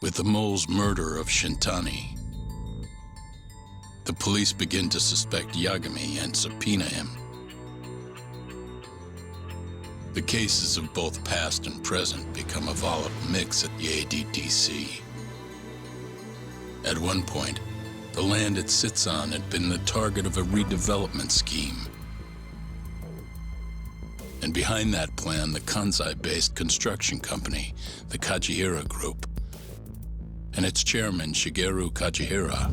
With the mole's murder of Shintani, the police begin to suspect Yagami and subpoena him. The cases of both past and present become a volatile mix at the ADDC. At one point, the land it sits on had been the target of a redevelopment scheme. And behind that plan, the Kansai-based construction company, the Kajihira Group, and its chairman, Shigeru Kajihira.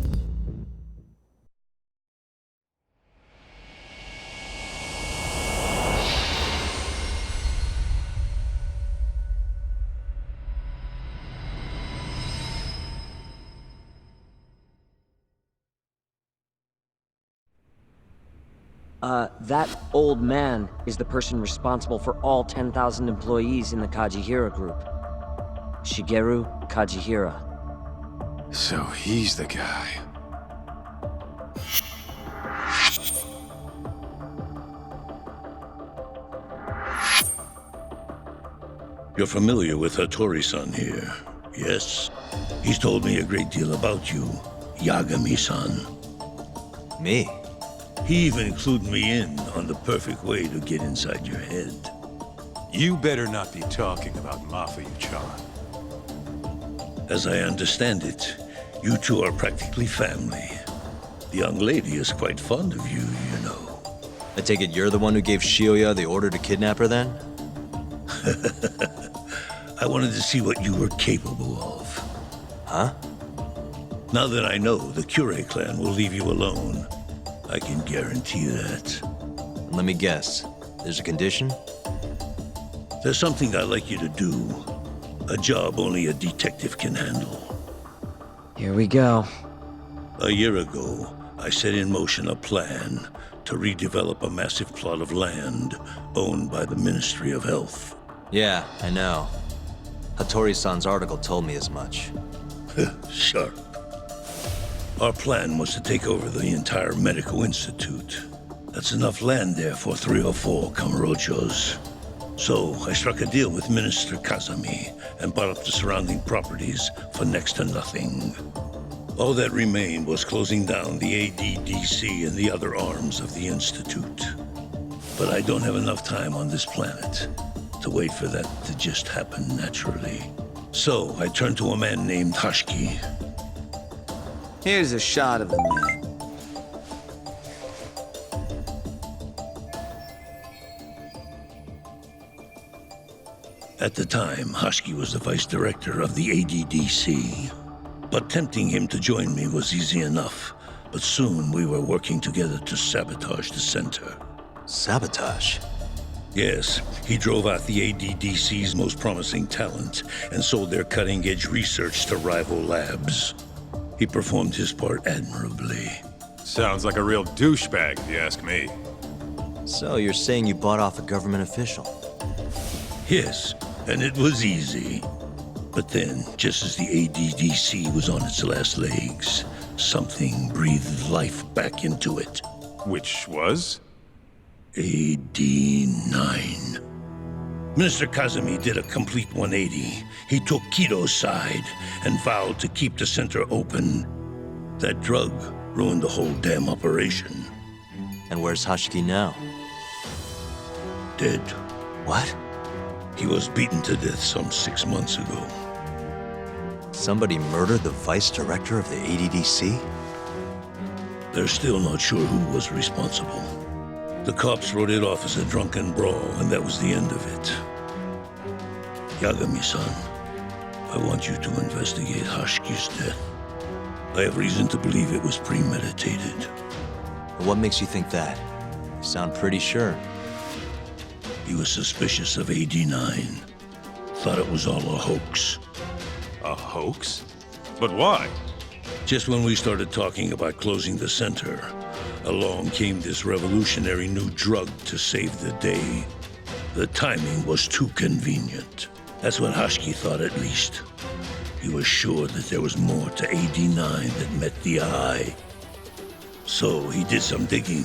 That old man is the person responsible for all 10,000 employees in the Kajihira Group. Shigeru Kajihira. So he's the guy. You're familiar with Hattori-san here, yes? He's told me a great deal about you, Yagami-san. Me? He even clued me in on the perfect way to get inside your head. You better not be talking about Mafuyu-chan. As I understand it, you two are practically family. The young lady is quite fond of you, you know. I take it you're the one who gave Shioya the order to kidnap her then? I wanted to see what you were capable of. Huh? Now that I know the Kure clan will leave you alone, I can guarantee that. Let me guess. There's a condition? There's something I'd like you to do. A job only a detective can handle. Here we go. A year ago, I set in motion a plan to redevelop a massive plot of land owned by the Ministry of Health. Yeah, I know. Hattori-san's article told me as much. Sharp. Our plan was to take over the entire medical institute. That's enough land there for 3 or 4 Kamurochos. So I struck a deal with Minister Kazami and bought up the surrounding properties for next to nothing. All that remained was closing down the ADDC and the other arms of the institute. But I don't have enough time on this planet to wait for that to just happen naturally. So I turned to a man named Hashiki. Here's a shot of the man. At the time, Hashiki was the vice director of the ADDC. But tempting him to join me was easy enough. But soon we were working together to sabotage the center. Sabotage? Yes, he drove out the ADDC's most promising talent and sold their cutting-edge research to rival labs. He performed his part admirably. Sounds like a real douchebag, if you ask me. So you're saying you bought off a government official? Yes, and it was easy. But then, just as the ADDC was on its last legs, something breathed life back into it. Which was? AD9. Minister Kazami did a complete 180. He took Kido's side and vowed to keep the center open. That drug ruined the whole damn operation. And where's Hashiki now? Dead. What? He was beaten to death some 6 months ago. Somebody murdered the vice director of the ADDC? They're still not sure who was responsible. The cops wrote it off as a drunken brawl, and that was the end of it. Yagami-san, I want you to investigate Hashiki's death. I have reason to believe it was premeditated. What makes you think that? You sound pretty sure. He was suspicious of AD9. Thought it was all a hoax. A hoax? But why? Just when we started talking about closing the center, along came this revolutionary new drug to save the day. The timing was too convenient. That's what Hashiki thought, at least. He was sure that there was more to AD9 that met the eye. So he did some digging,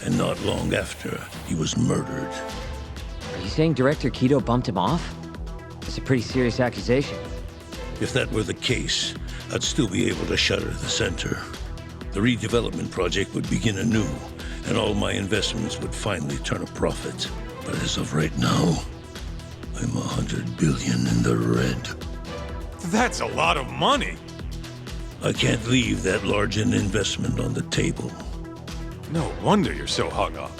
and not long after, he was murdered. Are you saying Director Kido bumped him off? It's a pretty serious accusation. If that were the case, I'd still be able to shutter the center. The redevelopment project would begin anew, and all my investments would finally turn a profit. But as of right now, I'm 100 billion in the red. That's a lot of money. I can't leave that large an investment on the table. No wonder you're so hung up.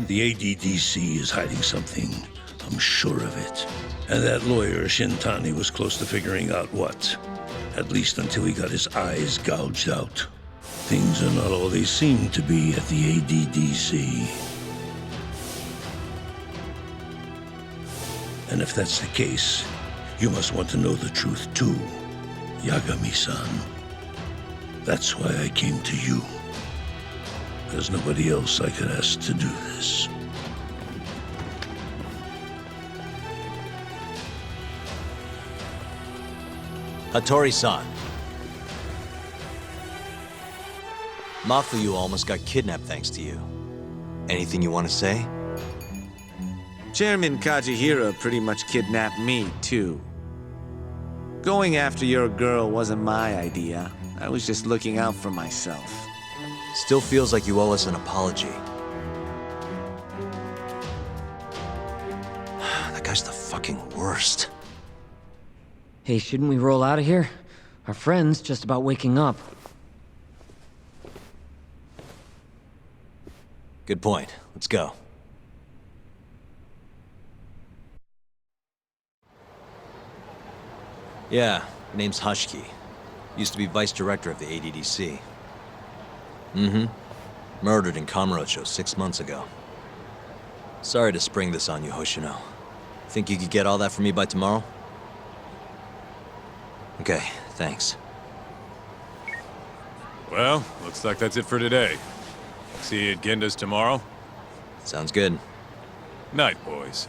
The ADDC is hiding something. I'm sure of it. And that lawyer, Shintani, was close to figuring out what. At least until he got his eyes gouged out. Things are not all they seem to be at the ADDC. And if that's the case, you must want to know the truth too, Yagami-san. That's why I came to you. There's nobody else I could ask to do this. Hattori-san. Mafuyu almost got kidnapped thanks to you. Anything you want to say? Chairman Kajihira pretty much kidnapped me, too. Going after your girl wasn't my idea. I was just looking out for myself. Still feels like you owe us an apology. That guy's the fucking worst. Hey, shouldn't we roll out of here? Our friend's just about waking up. Good point. Let's go. Yeah, her name's Hushki. Used to be vice director of the ADDC. Mm-hmm. Murdered in Kamurocho 6 months ago. Sorry to spring this on you, Hoshino. Think you could get all that for me by tomorrow? Okay, thanks. Well, looks like that's it for today. See you at Genda's tomorrow. Sounds good. Night, boys.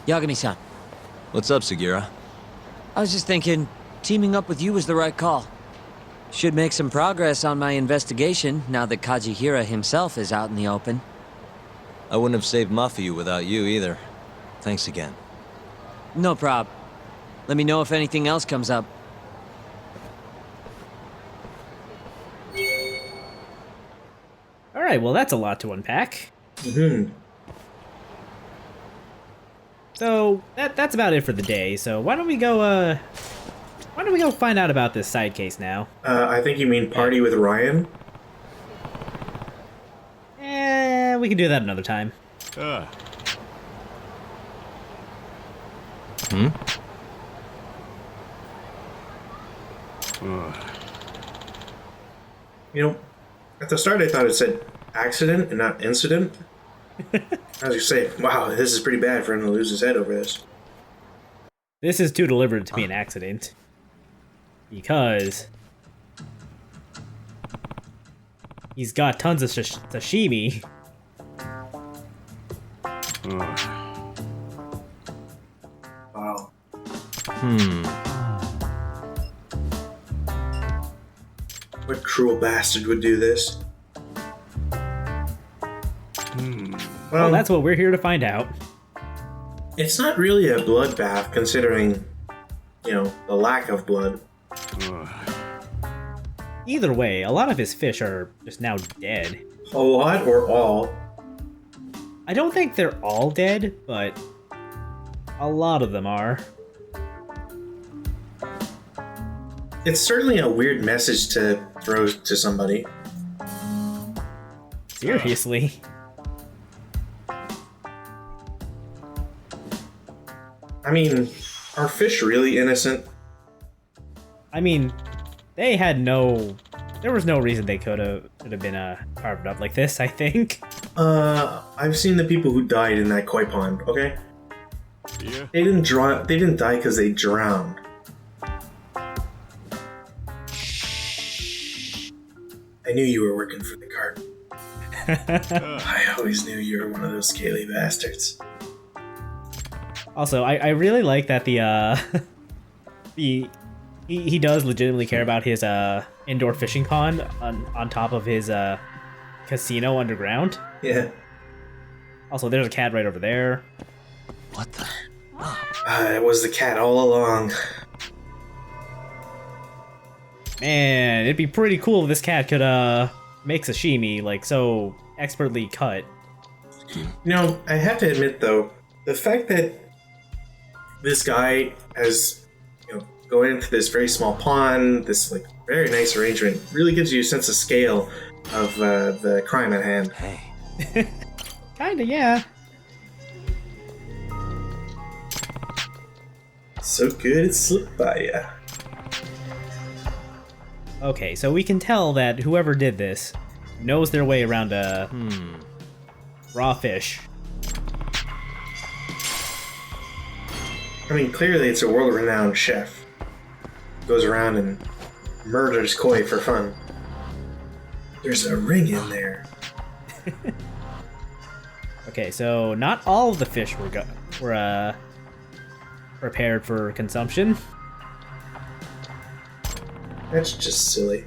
Yagami-san, What's up, Sugira? I was just thinking, teaming up with you was the right call. Should make some progress on my investigation now that Kajihira himself is out in the open. I wouldn't have saved Mafuyu without you either. Thanks again. No prob. Let me know if anything else comes up. All right, well, that's a lot to unpack. So that's about it for the day. So why don't we go find out about this side case now? I think you mean party with Ryan. We can do that another time. You know, at the start I thought it said accident and not incident. I was just saying, wow, this is pretty bad for him to lose his head over this. This is too deliberate to be an accident. Because he's got tons of sashimi. Wow. What cruel bastard would do this? Well, that's what we're here to find out. It's not really a bloodbath, considering, you know, the lack of blood. Either way, a lot of his fish are just now dead. A lot or all? I don't think they're all dead, but a lot of them are. It's certainly a weird message to throw to somebody. Seriously. I mean, are fish really innocent? I mean, they had no... There was no reason they could have been carved up like this, I think. I've seen the people who died in that koi pond, okay? Yeah. They didn't die because they drowned. I knew you were working for the cart. I always knew you were one of those scaly bastards. Also, I really like that he does legitimately care about his indoor fishing pond on top of his casino underground. Yeah. Also, there's a cat right over there. What the? It was the cat all along. Man, it'd be pretty cool if this cat could make sashimi like so expertly cut. You know, I have to admit though, the fact that this guy has, going into this very small pond, this like very nice arrangement, really gives you a sense of scale of the crime at hand. Hey. Kinda, yeah. So good it slipped by ya. Okay, so we can tell that whoever did this knows their way around a raw fish. I mean, clearly it's a world-renowned chef. Goes around and murders koi for fun. There's a ring in there. Okay, so not all of the fish were prepared for consumption. That's just silly.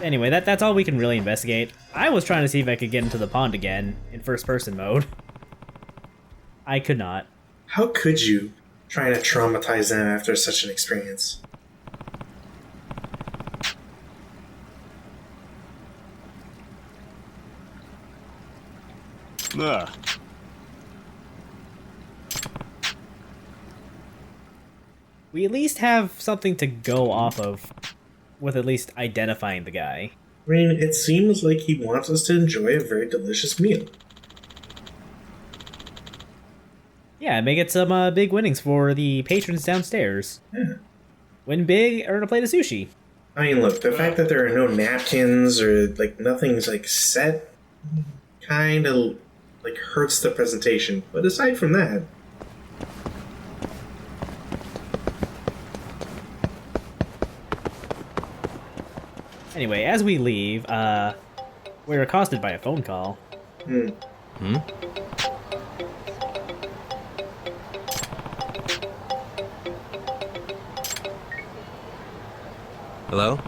Anyway, that's all we can really investigate. I was trying to see if I could get into the pond again in first-person mode. I could not. How could you trying to traumatize them after such an experience? Ugh. We at least have something to go off of with at least identifying the guy. I mean, it seems like he wants us to enjoy a very delicious meal. Yeah, may get some big winnings for the patrons downstairs. Yeah. Win big, earn a plate of sushi. I mean, look, the fact that there are no napkins or, like, nothing's, like, set kind of, like, hurts the presentation. But aside from that... Anyway, as we leave, we're accosted by a phone call. Hello?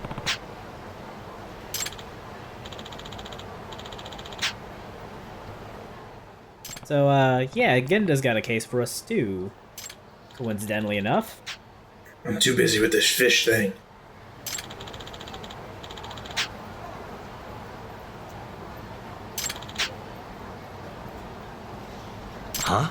So, yeah, Genda's got a case for us too. Coincidentally enough. I'm too busy with this fish thing. Huh?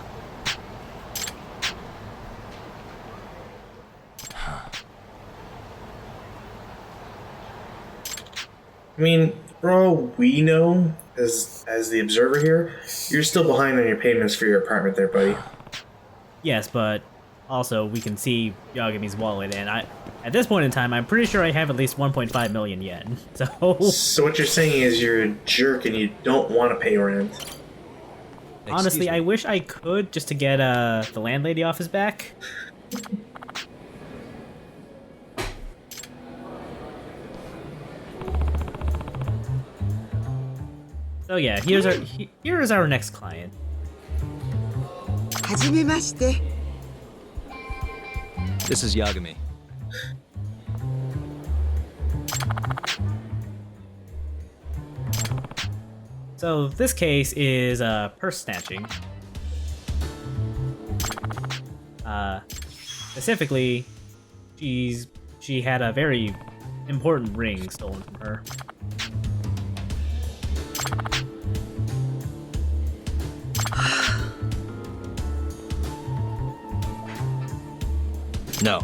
I mean, for all we know, as the observer here, you're still behind on your payments for your apartment there, buddy. Yes, but also we can see Yagami's wallet, and at this point in time, I'm pretty sure I have at least 1.5 million yen. So, So what you're saying is you're a jerk and you don't want to pay rent. honestly, Excuse me. I wish I could just to get the landlady off his back. So yeah, here is our next client. はじめまして。 This is Yagami. So this case is purse snatching. Specifically, she had a very important ring stolen from her. No.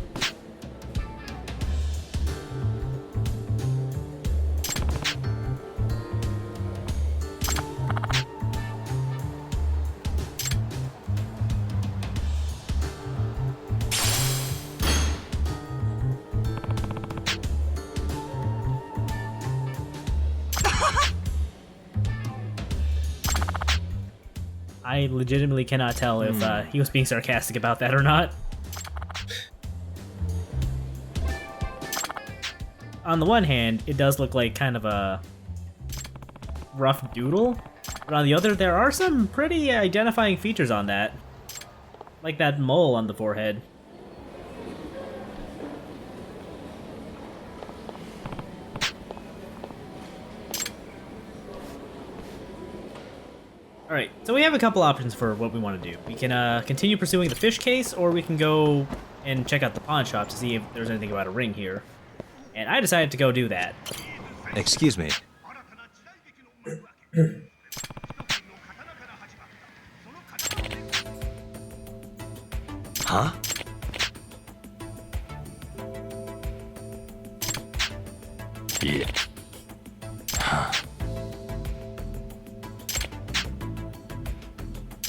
I legitimately cannot tell if he was being sarcastic about that or not. On the one hand, it does look like kind of a rough doodle, but on the other, there are some pretty identifying features on that. Like that mole on the forehead. Alright, so we have a couple options for what we want to do. We can continue pursuing the fish case, or we can go and check out the pawn shop to see if there's anything about a ring here. And I decided to go do that. Excuse me. Huh? Yeah. Huh?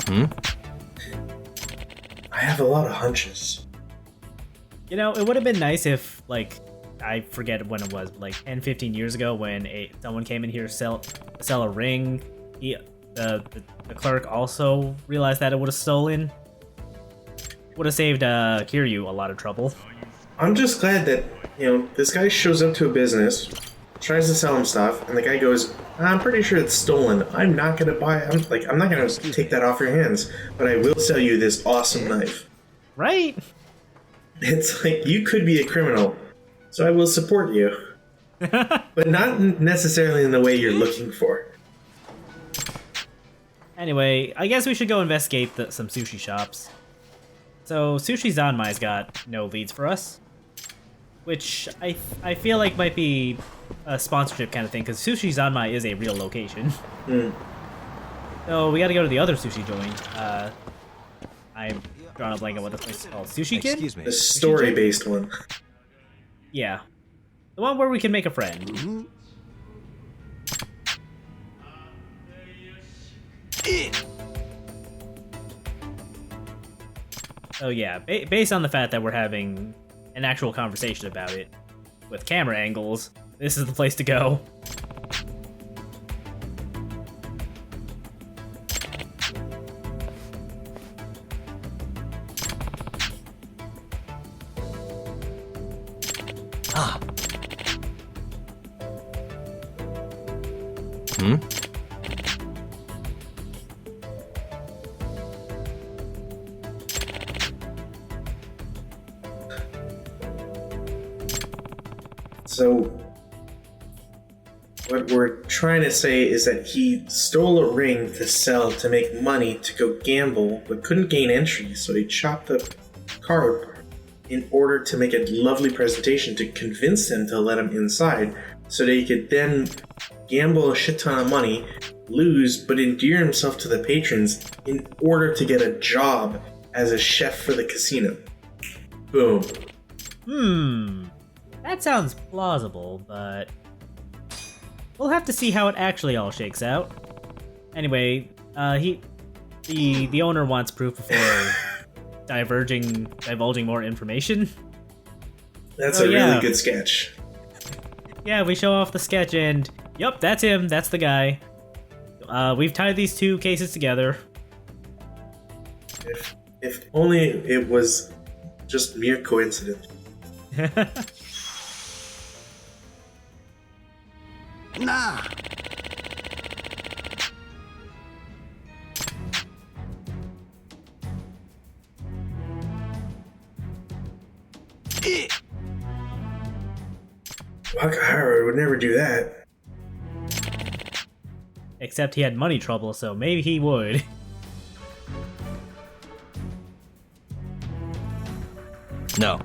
Hmm? I have a lot of hunches. You know, it would have been nice if, like, I forget when it was, like 10, 15 years ago when someone came in here to sell a ring. The clerk also realized that it would have stolen. Would have saved Kiryu a lot of trouble. I'm just glad that, this guy shows up to a business, tries to sell him stuff, and the guy goes, I'm pretty sure it's stolen. I'm not gonna buy it. I'm not gonna take that off your hands, but I will sell you this awesome knife. Right? It's like, you could be a criminal, so I will support you. But not necessarily in the way you're looking for. Anyway, I guess we should go investigate some sushi shops. So, Sushi Zanmai's got no leads for us. Which I feel like might be a sponsorship kind of thing, because Sushi Zanmai is a real location. So we gotta go to the other sushi joint. I'm drawing a blank on what the place is called. Sushi Kid? Excuse me. The story-based one. Yeah. The one where we can make a friend. So yeah, based on the fact that we're having an actual conversation about it, with camera angles, this is the place to go. Ah. Hmm? So, what we're trying to say is that he stole a ring to sell to make money to go gamble, but couldn't gain entry, so he chopped up card in order to make a lovely presentation to convince them to let him inside, so that he could then gamble a shit ton of money, lose, but endear himself to the patrons in order to get a job as a chef for the casino. Boom. That sounds plausible, but we'll have to see how it actually all shakes out. Anyway, the owner wants proof before divulging more information. That's a really good sketch. Yeah, we show off the sketch and, yep, that's him, that's the guy. We've tied these two cases together. If only it was just mere coincidence. Nah. Wakahara would never do that. Except he had money trouble, so maybe he would. No.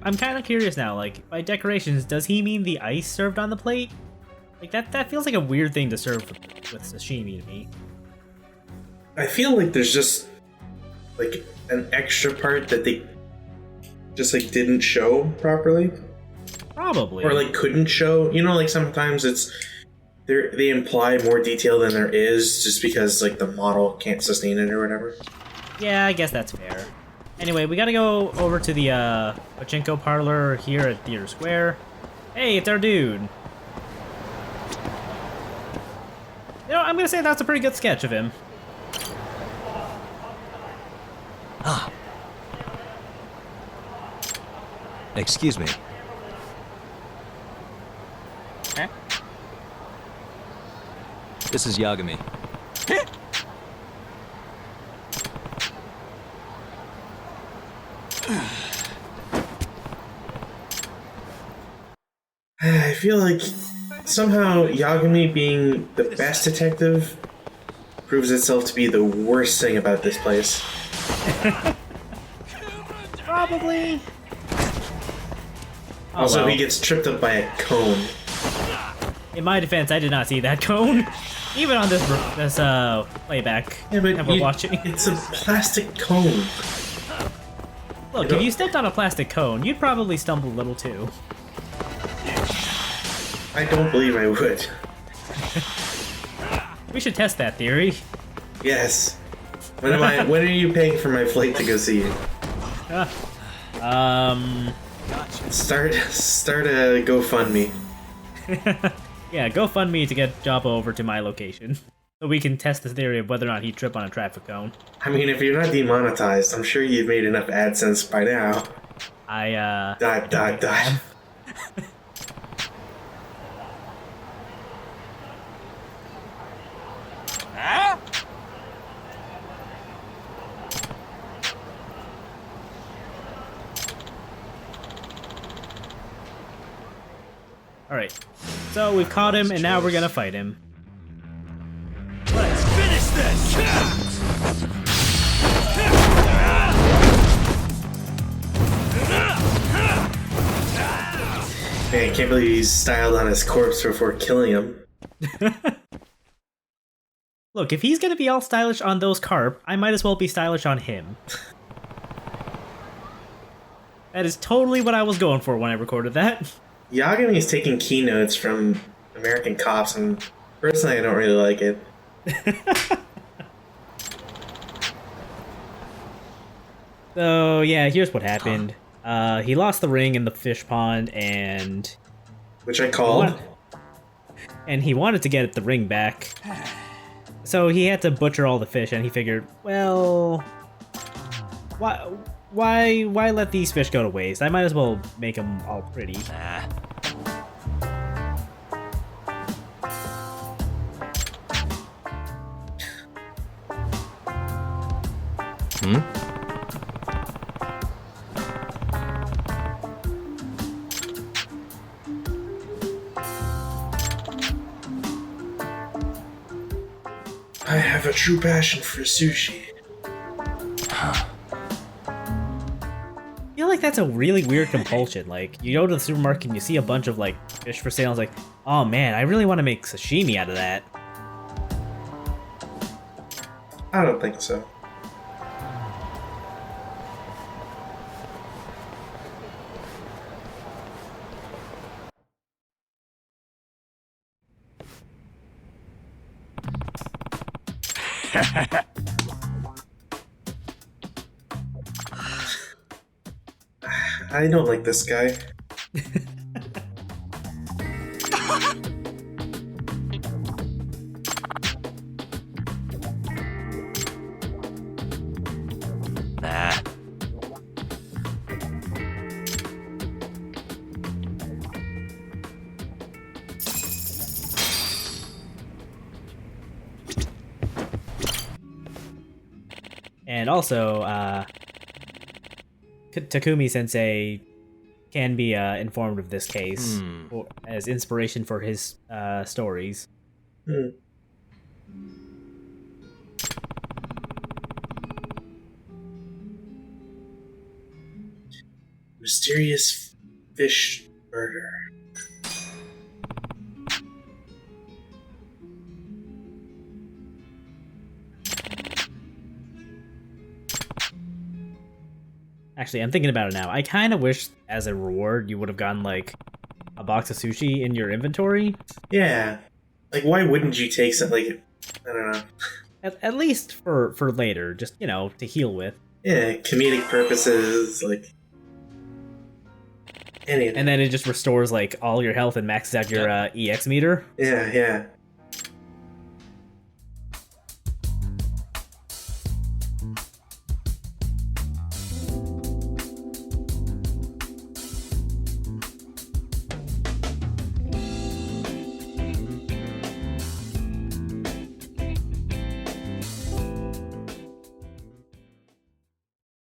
I'm kind of curious now, like, by decorations, does he mean the ice served on the plate? Like, that feels like a weird thing to serve with sashimi to me. I feel like there's just, like, an extra part that they just, like, didn't show properly. Probably. Or, like, couldn't show. You know, like, sometimes it's, they imply more detail than there is, just because like the model can't sustain it or whatever. Yeah, I guess that's fair. Anyway, we gotta go over to the pachinko parlor here at Theater Square. Hey, it's our dude. You know, I'm gonna say that's a pretty good sketch of him. Ah. Excuse me. Huh? This is Yagami. I feel like somehow Yagami being the best detective proves itself to be the worst thing about this place. Probably. Also, well. he gets tripped up by a cone. In my defense, I did not see that cone. Even on this playback Yeah, but that we're watching. It's a plastic cone. Look, if you stepped on a plastic cone, you'd probably stumble a little too. I don't believe I would. We should test that theory. Yes. When are you paying for my flight to go see you? Start a GoFundMe. Yeah, GoFundMe to get Jabba over to my location. So we can test the theory of whether or not he'd trip on a traffic cone. I mean, if you're not demonetized, I'm sure you've made enough AdSense by now. Die. Alright, so we've caught him, and now we're gonna fight him. Let's finish this! Man, I can't believe he's styled on his corpse before killing him. Look, if he's gonna be all stylish on those carp, I might as well be stylish on him. That is totally what I was going for when I recorded that. Yagami is taking keynotes from American Cops, and personally, I don't really like it. So, yeah, here's what happened. He lost the ring in the fish pond, and... Which I called. And he wanted to get the ring back. So he had to butcher all the fish, and he figured, well... Why let these fish go to waste? I might as well make them all pretty. I have a true passion for sushi. I feel like that's a really weird compulsion. Like, you go to the supermarket and you see a bunch of, like, fish for sale, and it's like, oh man, I really want to make sashimi out of that. I don't think so. I don't like this guy. Nah. And also, Takumi-sensei can be informed of this case as inspiration for his stories. Mysterious fish murder. Actually, I'm thinking about it now. I kind of wish, as a reward, you would have gotten, like, a box of sushi in your inventory. Yeah. Like, why wouldn't you take something like, I don't know. At least for later, just, you know, to heal with. Yeah, comedic purposes, like anything. And then it just restores like all your health and maxes out your EX meter. Yeah, yeah.